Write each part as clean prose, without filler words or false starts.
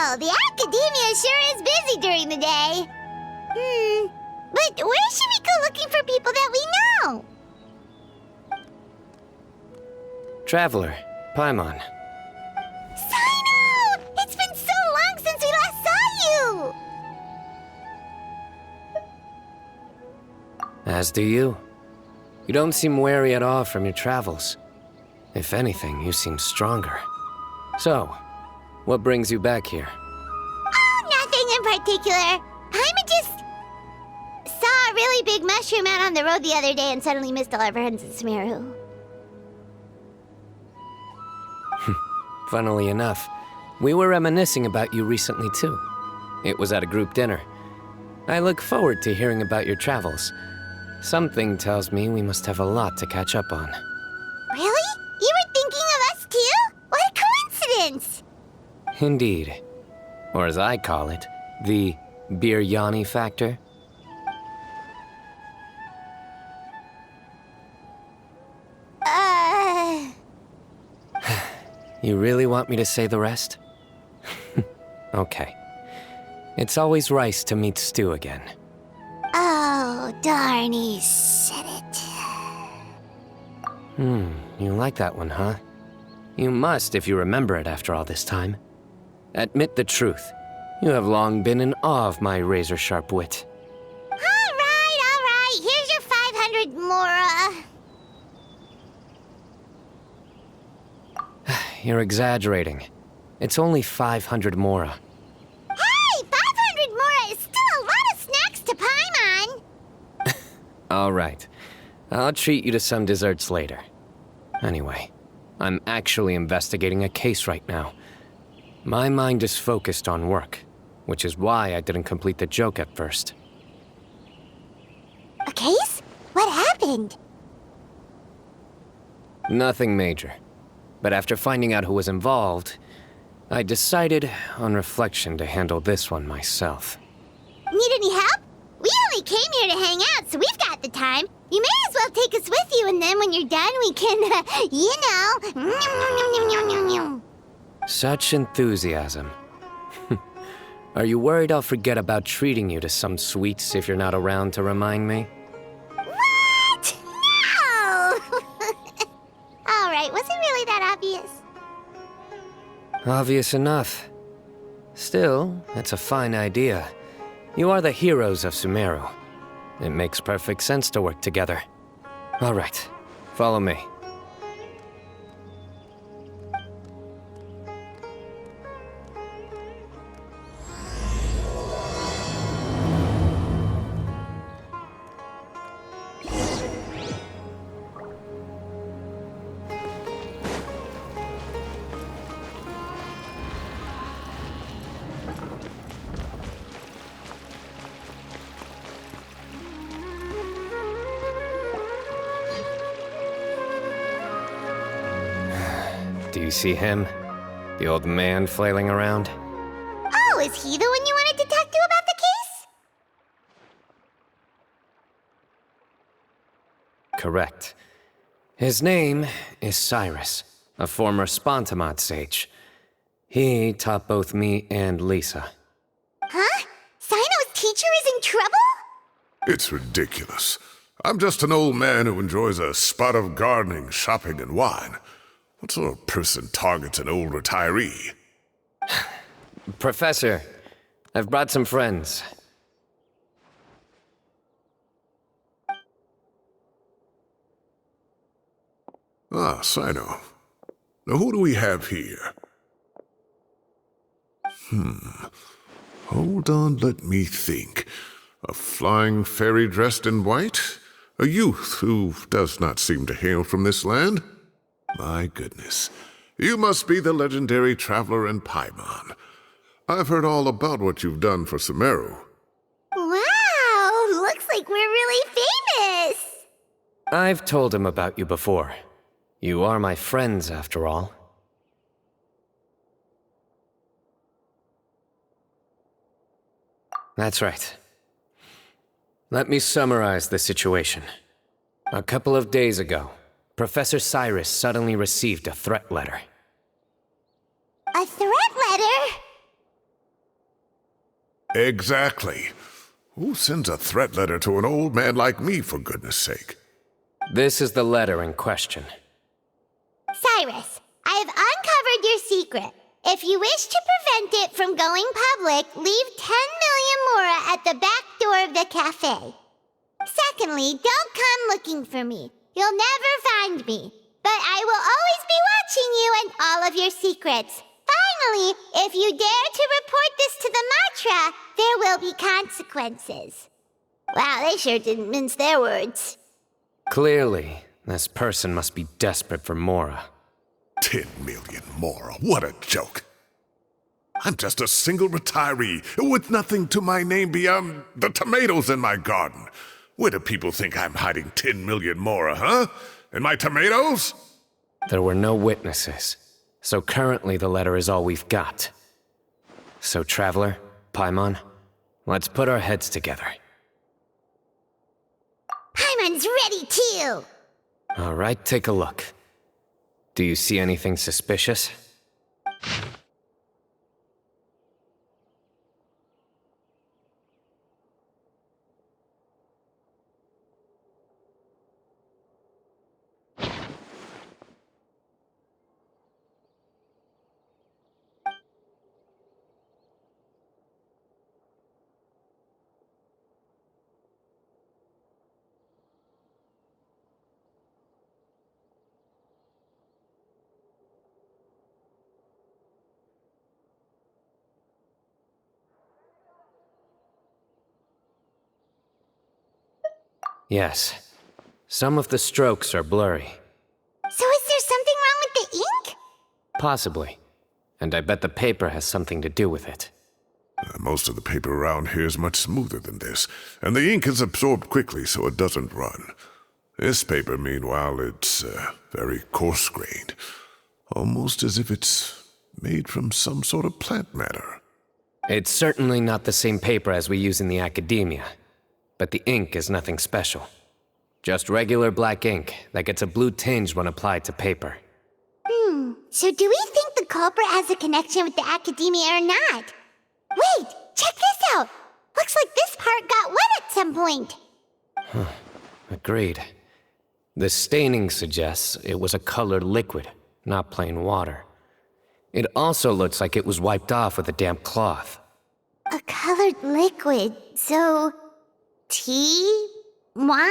Wow, the academia sure is busy during the day. But where should we go looking for people that we know? Traveler, Paimon. Cyno! It's been so long since we last saw you! As do you. You don't seem weary at all from your travels. If anything, you seem stronger. So, what brings you back here? Oh, nothing in particular. Paimon just saw a really big mushroom out on the road the other day and suddenly missed all our friends in Sumeru. Funnily enough, we were reminiscing about you recently too. It was at a group dinner. I look forward to hearing about your travels. Something tells me we must have a lot to catch up on. Really? You were thinking of us too? What a coincidence! Indeed. Or as I call it, the biryani factor. You really want me to say the rest? Okay. It's always rice to meet stew again. Oh, darn, he said it. You like that one, huh? You must if you remember it after all this time. Admit the truth. You have long been in awe of my razor-sharp wit. All right. Here's your 500 mora. You're exaggerating. It's only 500 mora. Hey, 500 mora is still a lot of snacks to Paimon. All right. I'll treat you to some desserts later. Anyway, I'm actually investigating a case right now. My mind is focused on work, which is why I didn't complete the joke at first. A case? What happened? Nothing major. But after finding out who was involved, I decided, on reflection, to handle this one myself. Need any help? We only came here to hang out, so we've got the time. You may as well take us with you, and then when you're done, we can, Such enthusiasm. Are you worried I'll forget about treating you to some sweets if you're not around to remind me? What? No! All right, was it really that obvious? Obvious enough. Still, it's a fine idea. You are the heroes of Sumeru. It makes perfect sense to work together. All right, follow me. Do you see him? The old man flailing around? Oh, is he the one you wanted to talk to about the case? Correct. His name is Cyrus, a former Spontamod sage. He taught both me and Lisa. Huh? Cyno's teacher is in trouble? It's ridiculous. I'm just an old man who enjoys a spot of gardening, shopping, and wine. What sort of person targets an old retiree? Professor, I've brought some friends. Ah, Cyno. Now who do we have here? Hold on, let me think. A flying fairy dressed in white? A youth who does not seem to hail from this land? My goodness. You must be the legendary traveler in Paimon. I've heard all about what you've done for Sumeru. Wow, looks like we're really famous. I've told him about you before. You are my friends, after all. That's right. Let me summarize the situation. A couple of days ago, Professor Cyrus suddenly received a threat letter. A threat letter? Exactly. Who sends a threat letter to an old man like me, for goodness sake? This is the letter in question. Cyrus, I have uncovered your secret. If you wish to prevent it from going public, leave 10 million mora at the back door of the cafe. Secondly, don't come looking for me. You'll never find me. But I will always be watching you and all of your secrets. Finally, if you dare to report this to the Matra, there will be consequences. Wow, they sure didn't mince their words. Clearly, this person must be desperate for Mora. 10 million more. What a joke. I'm just a single retiree with nothing to my name beyond the tomatoes in my garden. Where do people think I'm hiding 10 million more, huh? In my tomatoes? There were no witnesses, so currently the letter is all we've got. So, Traveler, Paimon, let's put our heads together. Paimon's ready too! All right, take a look. Do you see anything suspicious? Yes. Some of the strokes are blurry. So is there something wrong with the ink? Possibly. And I bet the paper has something to do with it. Most of the paper around here is much smoother than this, and the ink is absorbed quickly so it doesn't run. This paper, meanwhile, it's very coarse-grained. Almost as if it's made from some sort of plant matter. It's certainly not the same paper as we use in the academia. But the ink is nothing special. Just regular black ink that gets a blue tinge when applied to paper. So do we think the culprit has a connection with the academia or not? Wait, check this out! Looks like this part got wet at some point. Agreed. The staining suggests it was a colored liquid, not plain water. It also looks like it was wiped off with a damp cloth. A colored liquid, so... tea? Wine?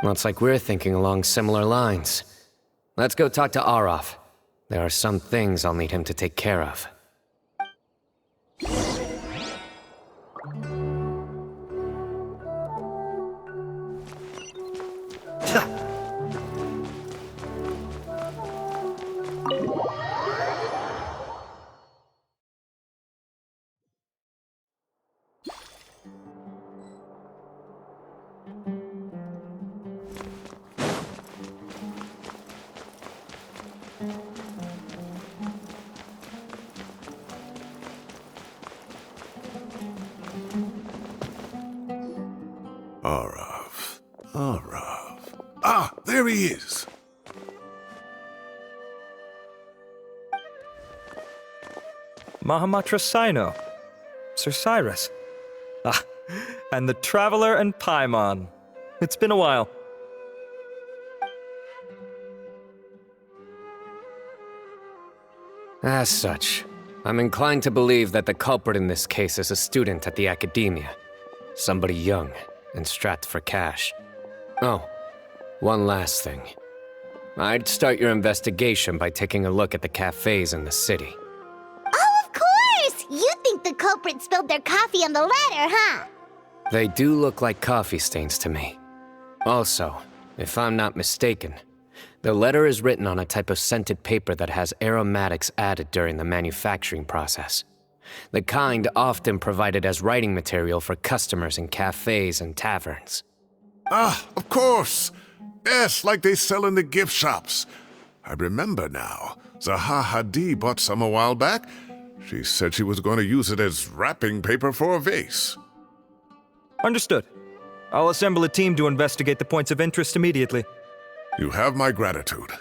Looks like we're thinking along similar lines. Let's go talk to Arof. There are some things I'll need him to take care of. Arav. Ah, there he is. Mahamatra Cyno. Sir Cyrus. Ah, and the Traveler and Paimon. It's been a while. As such, I'm inclined to believe that the culprit in this case is a student at the academia. Somebody young and strapped for cash. Oh, one last thing. I'd start your investigation by taking a look at the cafes in the city. Oh, of course! You think the culprit spilled their coffee on the ladder, huh? They do look like coffee stains to me. Also, if I'm not mistaken, the letter is written on a type of scented paper that has aromatics added during the manufacturing process. The kind often provided as writing material for customers in cafes and taverns. Ah, of course. Yes, like they sell in the gift shops. I remember now. Zaha Hadi bought some a while back. She said she was going to use it as wrapping paper for a vase. Understood. I'll assemble a team to investigate the points of interest immediately. You have my gratitude.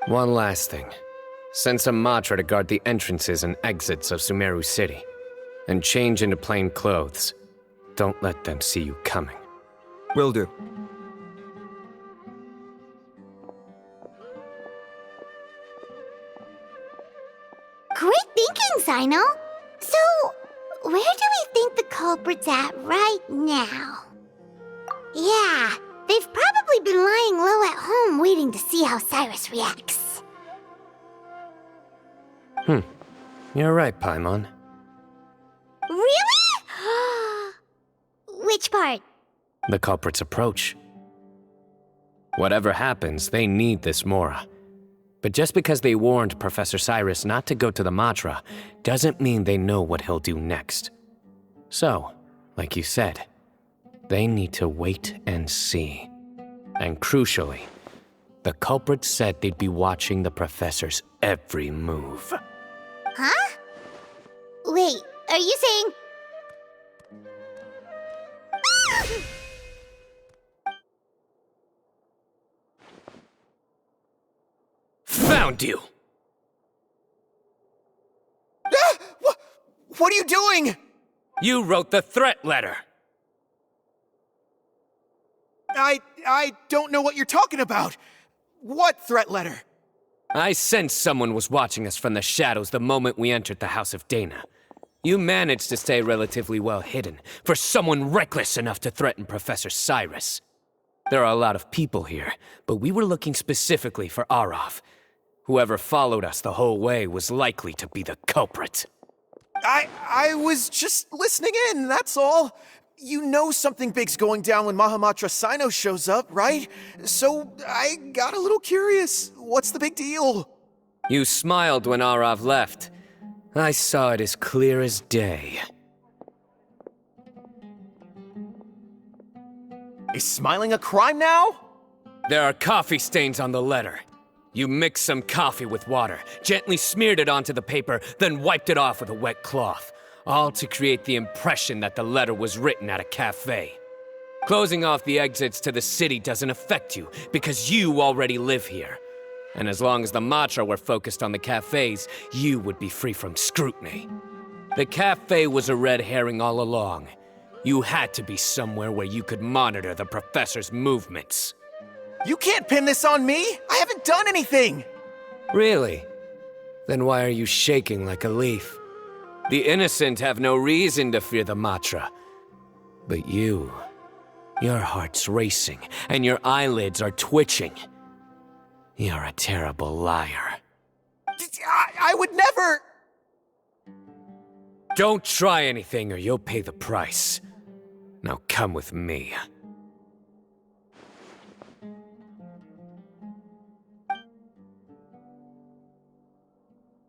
One last thing. Send some Matra to guard the entrances and exits of Sumeru City. And change into plain clothes. Don't let them see you coming. Will do. Great thinking, Cyno. So, where do we think the culprit's at right now? Yeah, they've probably been lying low at home waiting to see how Cyrus reacts. You're right, Paimon. Really? Which part? The culprit's approach. Whatever happens, they need this Mora. But just because they warned Professor Cyrus not to go to the Matra, doesn't mean they know what he'll do next. So, like you said, they need to wait and see. And crucially, the culprit said they'd be watching the Professor's every move. Huh? Wait, are you saying... Found you! What are you doing? You wrote the threat letter! I don't know what you're talking about. What threat letter? I sensed someone was watching us from the shadows the moment we entered the House of Dana. You managed to stay relatively well hidden for someone reckless enough to threaten Professor Cyrus. There are a lot of people here, but we were looking specifically for Arav. Whoever followed us the whole way was likely to be the culprit. I was just listening in, that's all. You know something big's going down when Mahamatra Cyno shows up, right? So I got a little curious. What's the big deal? You smiled when Arav left. I saw it as clear as day. Is smiling a crime now? There are coffee stains on the letter. You mixed some coffee with water, gently smeared it onto the paper, then wiped it off with a wet cloth, all to create the impression that the letter was written at a cafe. Closing off the exits to the city doesn't affect you, because you already live here. And as long as the Matra were focused on the cafes, you would be free from scrutiny. The cafe was a red herring all along. You had to be somewhere where you could monitor the Professor's movements. You can't pin this on me! I haven't done anything! Really? Then why are you shaking like a leaf? The innocent have no reason to fear the Matra. But you... your heart's racing, and your eyelids are twitching. You're a terrible liar. I would never... Don't try anything or you'll pay the price. Now come with me.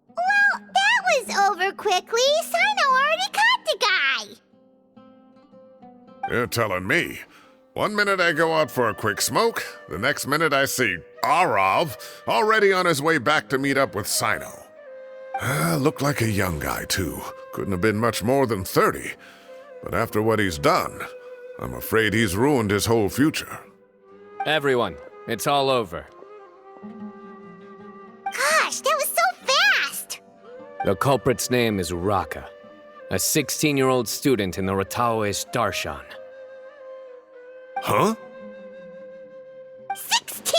Well, that was over quickly. Cyno already caught the guy. You're telling me. 1 minute I go out for a quick smoke, the next minute I see Arav already on his way back to meet up with Cyno. Looked like a young guy, too. Couldn't have been much more than 30. But after what he's done, I'm afraid he's ruined his whole future. Everyone, it's all over. Gosh, that was so fast! The culprit's name is Raka, a 16-year-old student in the Rataoist Darshan. Huh? 16?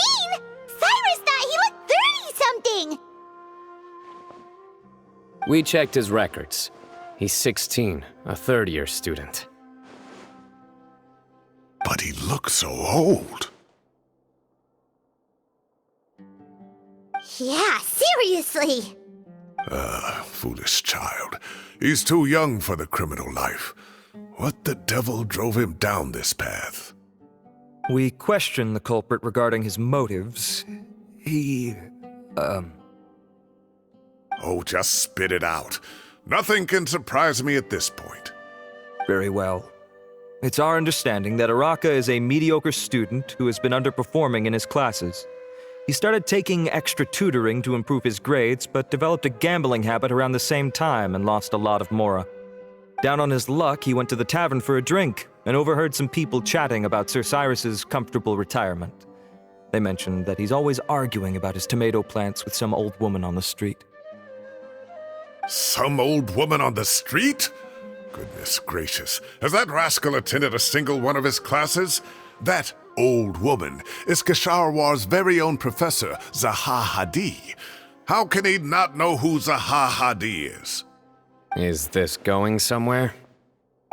Cyrus thought he looked 30-something! We checked his records. He's 16, a third-year student. But he looks so old. Yeah, seriously! Foolish child. He's too young for the criminal life. What the devil drove him down this path? We questioned the culprit regarding his motives. He... Oh, just spit it out. Nothing can surprise me at this point. Very well. It's our understanding that Araka is a mediocre student who has been underperforming in his classes. He started taking extra tutoring to improve his grades, but developed a gambling habit around the same time and lost a lot of Mora. Down on his luck, he went to the tavern for a drink and overheard some people chatting about Sir Cyrus's comfortable retirement. They mentioned that he's always arguing about his tomato plants with some old woman on the street. Some old woman on the street? Goodness gracious. Has that rascal attended a single one of his classes? That old woman is Kasharwar's very own professor, Zaha Hadi. How can he not know who Zaha Hadi is? Is this going somewhere?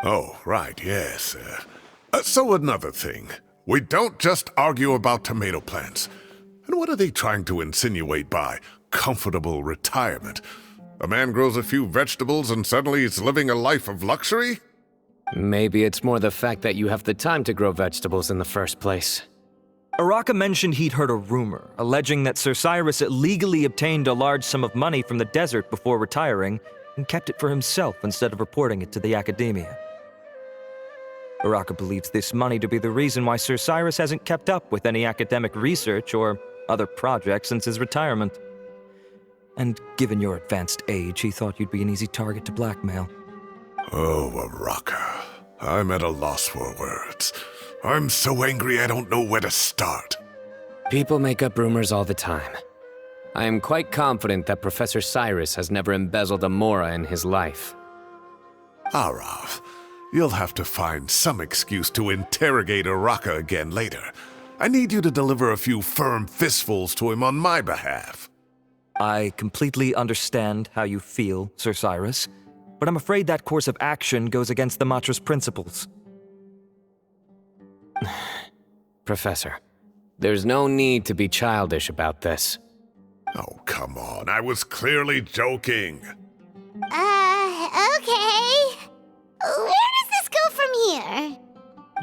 Oh, right, yes. So another thing. We don't just argue about tomato plants. And what are they trying to insinuate by comfortable retirement? A man grows a few vegetables and suddenly he's living a life of luxury? Maybe it's more the fact that you have the time to grow vegetables in the first place. Araka mentioned he'd heard a rumor, alleging that Sir Cyrus illegally obtained a large sum of money from the desert before retiring and kept it for himself instead of reporting it to the academia. Araka believes this money to be the reason why Sir Cyrus hasn't kept up with any academic research or other projects since his retirement. And given your advanced age, he thought you'd be an easy target to blackmail. Oh, Araka. I'm at a loss for words. I'm so angry I don't know where to start. People make up rumors all the time. I am quite confident that Professor Cyrus has never embezzled a mora in his life. Arav, you'll have to find some excuse to interrogate Araka again later. I need you to deliver a few firm fistfuls to him on my behalf. I completely understand how you feel, Sir Cyrus, but I'm afraid that course of action goes against the Matra's principles. Professor, there's no need to be childish about this. Oh, come on. I was clearly joking. Okay. Where does this go from here?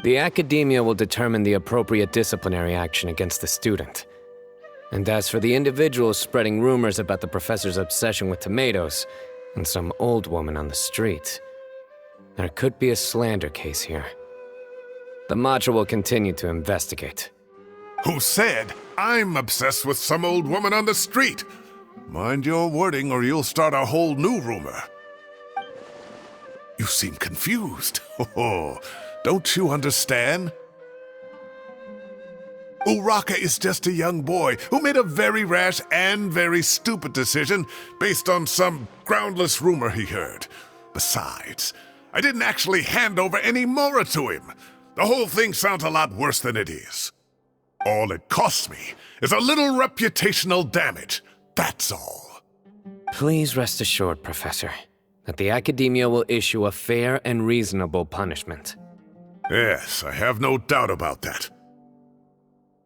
The academia will determine the appropriate disciplinary action against the student. And as for the individuals spreading rumors about the professor's obsession with tomatoes and some old woman on the street, there could be a slander case here. The Matra will continue to investigate. Who said I'm obsessed with some old woman on the street? Mind your wording or you'll start a whole new rumor. You seem confused. Oh, don't you understand? Uraka is just a young boy who made a very rash and very stupid decision based on some groundless rumor he heard. Besides, I didn't actually hand over any mora to him. The whole thing sounds a lot worse than it is. All it costs me is a little reputational damage. That's all. Please rest assured, Professor, that the academia will issue a fair and reasonable punishment. Yes, I have no doubt about that.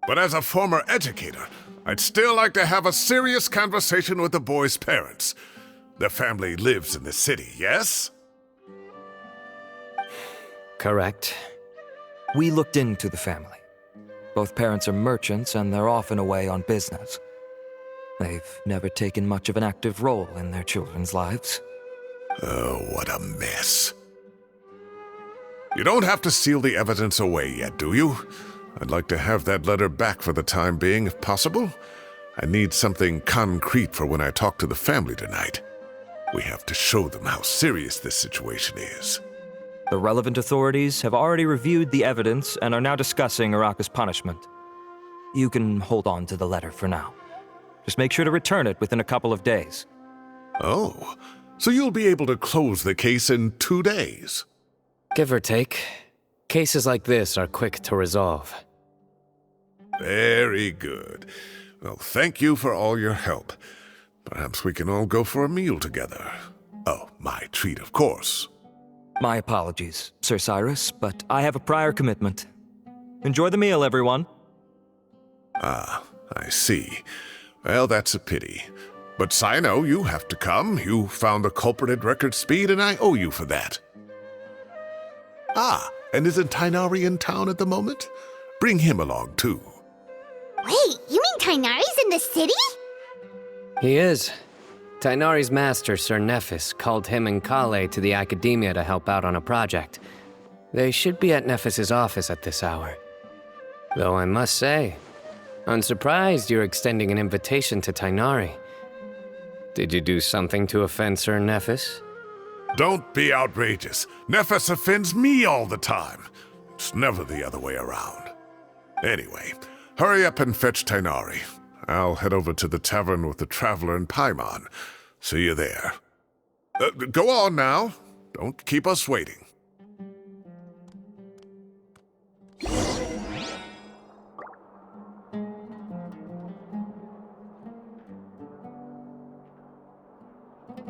But as a former educator, I'd still like to have a serious conversation with the boy's parents. Their family lives in the city, yes? Correct. We looked into the family. Both parents are merchants and they're often away on business. They've never taken much of an active role in their children's lives. Oh, what a mess. You don't have to seal the evidence away yet, do you? I'd like to have that letter back for the time being, if possible. I need something concrete for when I talk to the family tonight. We have to show them how serious this situation is. The relevant authorities have already reviewed the evidence and are now discussing Araka's punishment. You can hold on to the letter for now. Just make sure to return it within a couple of days. Oh, so you'll be able to close the case in 2 days? Give or take. Cases like this are quick to resolve. Very good. Well, thank you for all your help. Perhaps we can all go for a meal together. Oh, my treat, of course. My apologies, Sir Cyrus, but I have a prior commitment. Enjoy the meal, everyone. Ah, I see. Well, that's a pity. But Cyno, you have to come. You found the culprit at record speed, and I owe you for that. Ah, and isn't Tighnari in town at the moment? Bring him along, too. Wait, you mean Tighnari's in the city? He is. Tighnari's master, Sir Nephis, called him and Kale to the academia to help out on a project. They should be at Nephis's office at this hour. Though I must say, I'm surprised you're extending an invitation to Tighnari. Did you do something to offend Sir Nephis? Don't be outrageous. Nephis offends me all the time. It's never the other way around. Anyway, Hurry up and fetch Tainari. I'll head over to the tavern with the Traveler and Paimon. See you there. Go on now. Don't keep us waiting.